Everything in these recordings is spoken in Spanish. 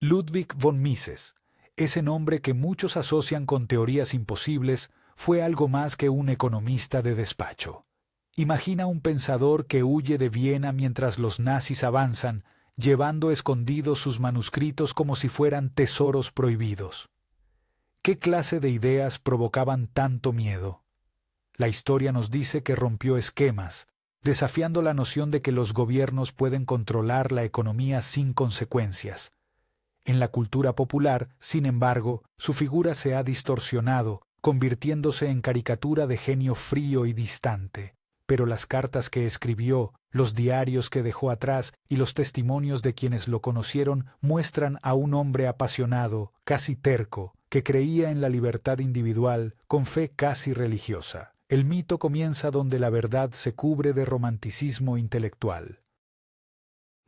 Ludwig von Mises, ese nombre que muchos asocian con teorías imposibles, fue algo más que un economista de despacho. Imagina un pensador que huye de Viena mientras los nazis avanzan, llevando escondidos sus manuscritos como si fueran tesoros prohibidos. ¿Qué clase de ideas provocaban tanto miedo? La historia nos dice que rompió esquemas, desafiando la noción de que los gobiernos pueden controlar la economía sin consecuencias. En la cultura popular, sin embargo, su figura se ha distorsionado, convirtiéndose en caricatura de genio frío y distante. Pero las cartas que escribió, los diarios que dejó atrás y los testimonios de quienes lo conocieron muestran a un hombre apasionado, casi terco, que creía en la libertad individual con fe casi religiosa. El mito comienza donde la verdad se cubre de romanticismo intelectual.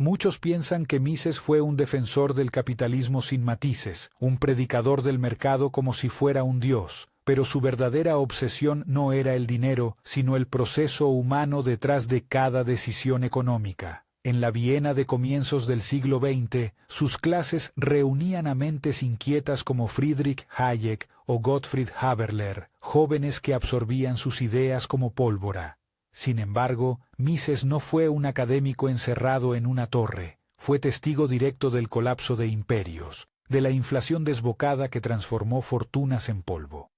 Muchos piensan que Mises fue un defensor del capitalismo sin matices, un predicador del mercado como si fuera un dios, pero su verdadera obsesión no era el dinero, sino el proceso humano detrás de cada decisión económica. En la Viena de comienzos del siglo XX, sus clases reunían a mentes inquietas como Friedrich Hayek o Gottfried Haberler, jóvenes que absorbían sus ideas como pólvora. Sin embargo, Mises no fue un académico encerrado en una torre, fue testigo directo del colapso de imperios, de la inflación desbocada que transformó fortunas en polvo.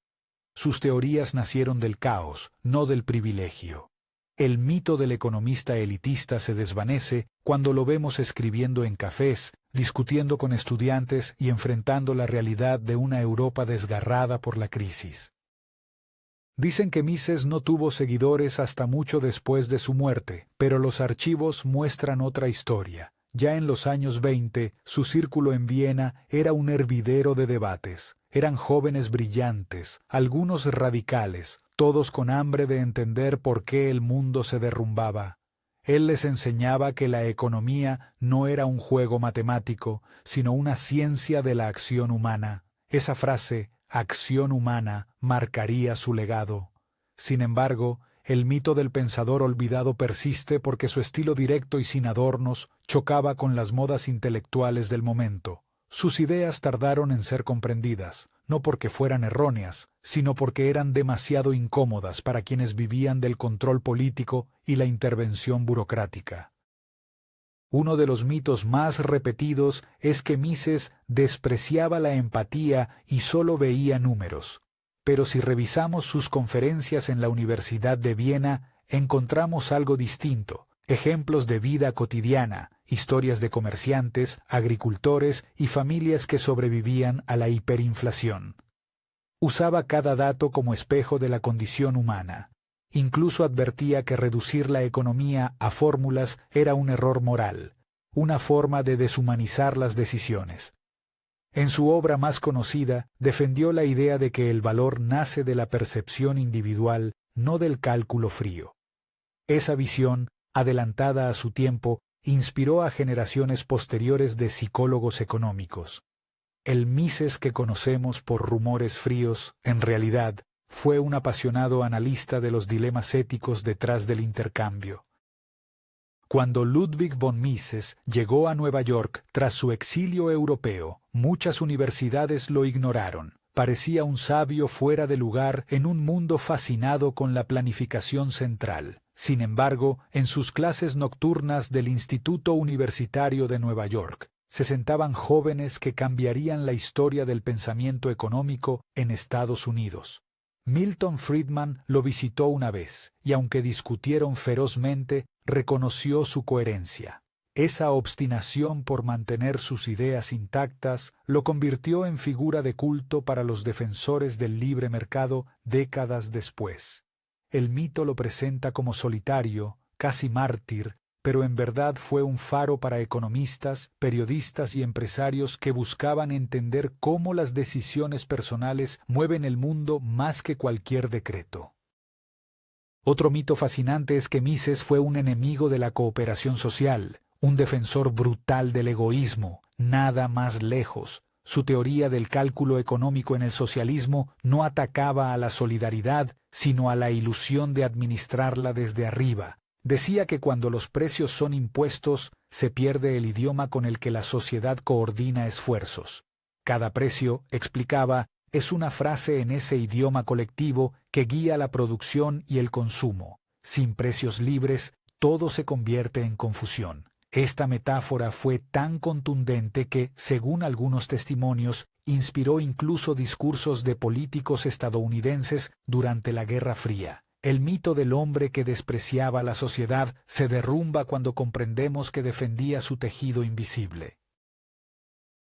Sus teorías nacieron del caos, no del privilegio. El mito del economista elitista se desvanece cuando lo vemos escribiendo en cafés, discutiendo con estudiantes y enfrentando la realidad de una Europa desgarrada por la crisis. Dicen que Mises no tuvo seguidores hasta mucho después de su muerte, pero los archivos muestran otra historia. Ya en los años 20, su círculo en Viena era un hervidero de debates. Eran jóvenes brillantes, algunos radicales, todos con hambre de entender por qué el mundo se derrumbaba. Él les enseñaba que la economía no era un juego matemático, sino una ciencia de la acción humana. Esa frase, acción humana, marcaría su legado. Sin embargo, el mito del pensador olvidado persiste porque su estilo directo y sin adornos chocaba con las modas intelectuales del momento. Sus ideas tardaron en ser comprendidas, no porque fueran erróneas, sino porque eran demasiado incómodas para quienes vivían del control político y la intervención burocrática. Uno de los mitos más repetidos es que Mises despreciaba la empatía y solo veía números. Pero si revisamos sus conferencias en la Universidad de Viena, encontramos algo distinto. Ejemplos de vida cotidiana, historias de comerciantes, agricultores y familias que sobrevivían a la hiperinflación. Usaba cada dato como espejo de la condición humana. Incluso advertía que reducir la economía a fórmulas era un error moral, una forma de deshumanizar las decisiones. En su obra más conocida, defendió la idea de que el valor nace de la percepción individual, no del cálculo frío. Esa visión, adelantada a su tiempo, inspiró a generaciones posteriores de psicólogos económicos. El Mises que conocemos por rumores fríos, en realidad, fue un apasionado analista de los dilemas éticos detrás del intercambio. Cuando Ludwig von Mises llegó a Nueva York tras su exilio europeo, muchas universidades lo ignoraron. Parecía un sabio fuera de lugar en un mundo fascinado con la planificación central. Sin embargo, en sus clases nocturnas del Instituto Universitario de Nueva York, se sentaban jóvenes que cambiarían la historia del pensamiento económico en Estados Unidos. Milton Friedman lo visitó una vez, y aunque discutieron ferozmente, reconoció su coherencia. Esa obstinación por mantener sus ideas intactas lo convirtió en figura de culto para los defensores del libre mercado décadas después. El mito lo presenta como solitario, casi mártir, pero en verdad fue un faro para economistas, periodistas y empresarios que buscaban entender cómo las decisiones personales mueven el mundo más que cualquier decreto. Otro mito fascinante es que Mises fue un enemigo de la cooperación social, un defensor brutal del egoísmo, nada más lejos. Su teoría del cálculo económico en el socialismo no atacaba a la solidaridad, sino a la ilusión de administrarla desde arriba. Decía que cuando los precios son impuestos, se pierde el idioma con el que la sociedad coordina esfuerzos. Cada precio, explicaba, es una frase en ese idioma colectivo que guía la producción y el consumo. Sin precios libres, todo se convierte en confusión. Esta metáfora fue tan contundente que, según algunos testimonios, inspiró incluso discursos de políticos estadounidenses durante la Guerra Fría. El mito del hombre que despreciaba la sociedad se derrumba cuando comprendemos que defendía su tejido invisible.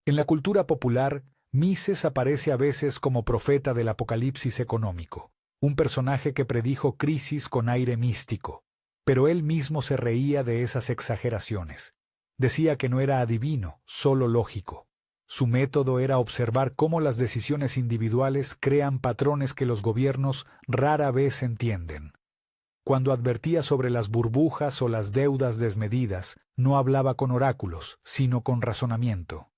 En la cultura popular, Mises aparece a veces como profeta del apocalipsis económico, un personaje que predijo crisis con aire místico. Pero él mismo se reía de esas exageraciones. Decía que no era adivino, solo lógico. Su método era observar cómo las decisiones individuales crean patrones que los gobiernos rara vez entienden. Cuando advertía sobre las burbujas o las deudas desmedidas, no hablaba con oráculos, sino con razonamiento.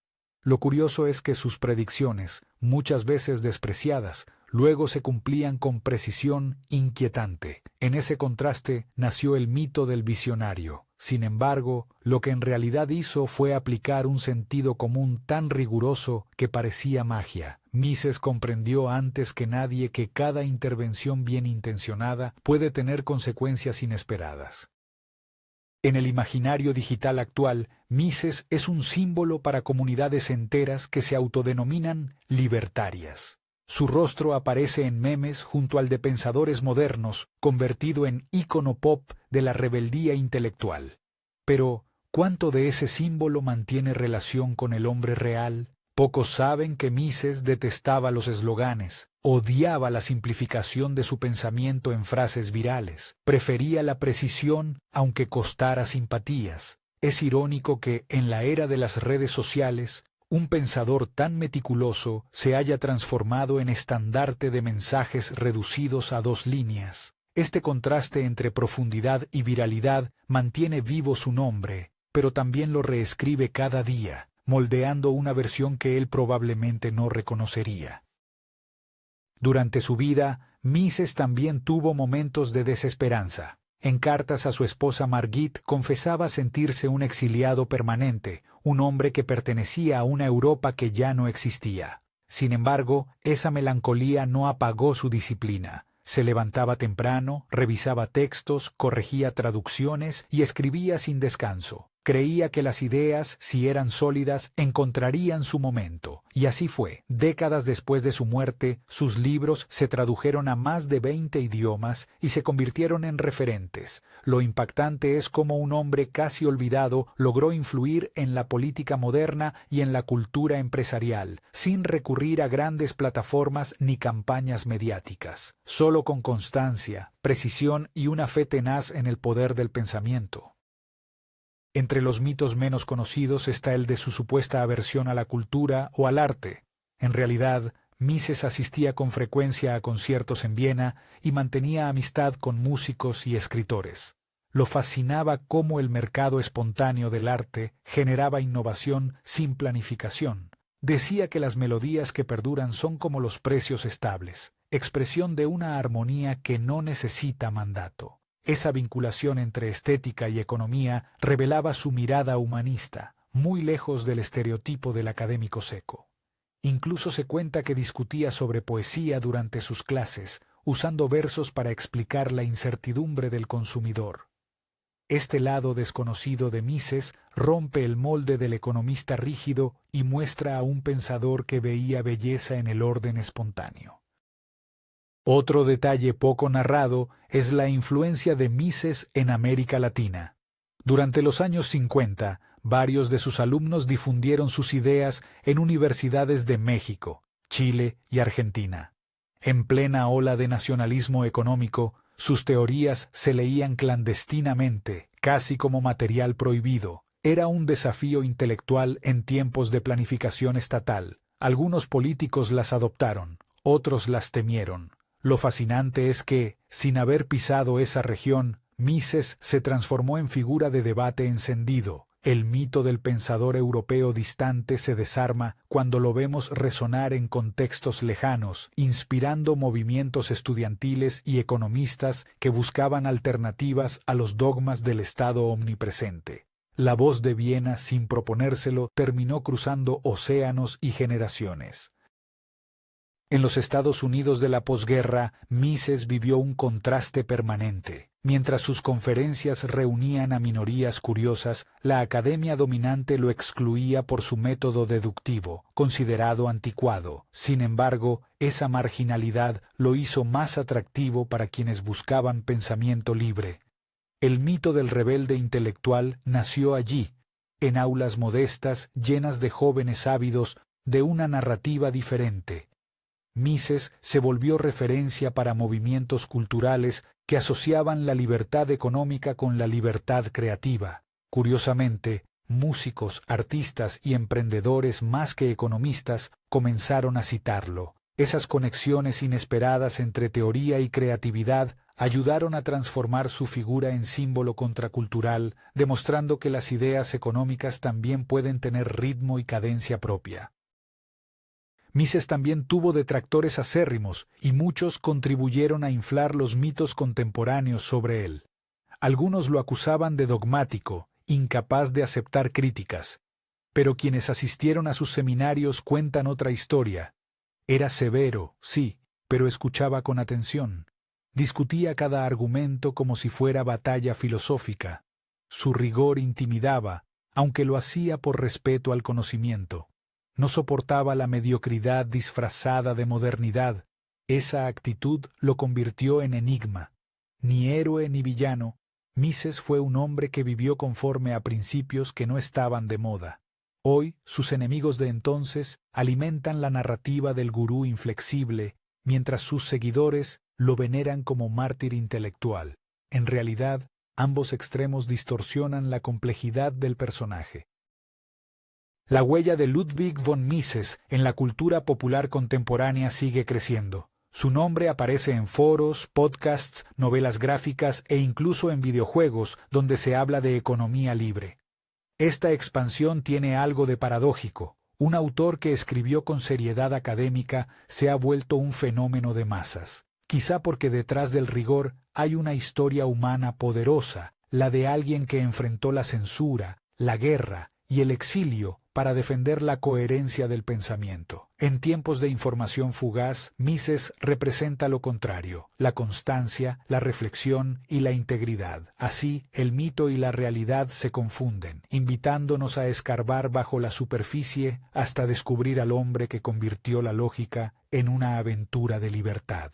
Lo curioso es que sus predicciones, muchas veces despreciadas, luego se cumplían con precisión inquietante. En ese contraste nació el mito del visionario. Sin embargo, lo que en realidad hizo fue aplicar un sentido común tan riguroso que parecía magia. Mises comprendió antes que nadie que cada intervención bien intencionada puede tener consecuencias inesperadas. En el imaginario digital actual, Mises es un símbolo para comunidades enteras que se autodenominan libertarias. Su rostro aparece en memes junto al de pensadores modernos, convertido en ícono pop de la rebeldía intelectual. Pero, ¿cuánto de ese símbolo mantiene relación con el hombre real? Pocos saben que Mises detestaba los esloganes, odiaba la simplificación de su pensamiento en frases virales, prefería la precisión aunque costara simpatías. Es irónico que, en la era de las redes sociales, un pensador tan meticuloso se haya transformado en estandarte de mensajes reducidos a 2 líneas. Este contraste entre profundidad y viralidad mantiene vivo su nombre, pero también lo reescribe cada día, moldeando una versión que él probablemente no reconocería. Durante su vida, Mises también tuvo momentos de desesperanza. En cartas a su esposa Margit confesaba sentirse un exiliado permanente, un hombre que pertenecía a una Europa que ya no existía. Sin embargo, esa melancolía no apagó su disciplina. Se levantaba temprano, revisaba textos, corregía traducciones y escribía sin descanso. Creía que las ideas, si eran sólidas, encontrarían su momento. Y así fue. Décadas después de su muerte, sus libros se tradujeron a más de 20 idiomas y se convirtieron en referentes. Lo impactante es cómo un hombre casi olvidado logró influir en la política moderna y en la cultura empresarial, sin recurrir a grandes plataformas ni campañas mediáticas. Solo con constancia, precisión y una fe tenaz en el poder del pensamiento. Entre los mitos menos conocidos está el de su supuesta aversión a la cultura o al arte. En realidad, Mises asistía con frecuencia a conciertos en Viena y mantenía amistad con músicos y escritores. Lo fascinaba cómo el mercado espontáneo del arte generaba innovación sin planificación. Decía que las melodías que perduran son como los precios estables, expresión de una armonía que no necesita mandato. Esa vinculación entre estética y economía revelaba su mirada humanista, muy lejos del estereotipo del académico seco. Incluso se cuenta que discutía sobre poesía durante sus clases, usando versos para explicar la incertidumbre del consumidor. Este lado desconocido de Mises rompe el molde del economista rígido y muestra a un pensador que veía belleza en el orden espontáneo. Otro detalle poco narrado es la influencia de Mises en América Latina. Durante los años 50, varios de sus alumnos difundieron sus ideas en universidades de México, Chile y Argentina. En plena ola de nacionalismo económico, sus teorías se leían clandestinamente, casi como material prohibido. Era un desafío intelectual en tiempos de planificación estatal. Algunos políticos las adoptaron, otros las temieron. Lo fascinante es que, sin haber pisado esa región, Mises se transformó en figura de debate encendido. El mito del pensador europeo distante se desarma cuando lo vemos resonar en contextos lejanos, inspirando movimientos estudiantiles y economistas que buscaban alternativas a los dogmas del Estado omnipresente. La voz de Viena, sin proponérselo, terminó cruzando océanos y generaciones. En los Estados Unidos de la posguerra, Mises vivió un contraste permanente. Mientras sus conferencias reunían a minorías curiosas, la academia dominante lo excluía por su método deductivo, considerado anticuado. Sin embargo, esa marginalidad lo hizo más atractivo para quienes buscaban pensamiento libre. El mito del rebelde intelectual nació allí, en aulas modestas, llenas de jóvenes ávidos de una narrativa diferente. Mises se volvió referencia para movimientos culturales que asociaban la libertad económica con la libertad creativa. Curiosamente, músicos, artistas y emprendedores más que economistas comenzaron a citarlo. Esas conexiones inesperadas entre teoría y creatividad ayudaron a transformar su figura en símbolo contracultural, demostrando que las ideas económicas también pueden tener ritmo y cadencia propia. Mises también tuvo detractores acérrimos, y muchos contribuyeron a inflar los mitos contemporáneos sobre él. Algunos lo acusaban de dogmático, incapaz de aceptar críticas. Pero quienes asistieron a sus seminarios cuentan otra historia. Era severo, sí, pero escuchaba con atención. Discutía cada argumento como si fuera batalla filosófica. Su rigor intimidaba, aunque lo hacía por respeto al conocimiento. No soportaba la mediocridad disfrazada de modernidad. Esa actitud lo convirtió en enigma. Ni héroe ni villano, Mises fue un hombre que vivió conforme a principios que no estaban de moda. Hoy, sus enemigos de entonces alimentan la narrativa del gurú inflexible, mientras sus seguidores lo veneran como mártir intelectual. En realidad, ambos extremos distorsionan la complejidad del personaje. La huella de Ludwig von Mises en la cultura popular contemporánea sigue creciendo. Su nombre aparece en foros, podcasts, novelas gráficas e incluso en videojuegos donde se habla de economía libre. Esta expansión tiene algo de paradójico. Un autor que escribió con seriedad académica se ha vuelto un fenómeno de masas. Quizá porque detrás del rigor hay una historia humana poderosa, la de alguien que enfrentó la censura, la guerra y el exilio para defender la coherencia del pensamiento. En tiempos de información fugaz, Mises representa lo contrario, la constancia, la reflexión y la integridad. Así, el mito y la realidad se confunden, invitándonos a escarbar bajo la superficie hasta descubrir al hombre que convirtió la lógica en una aventura de libertad.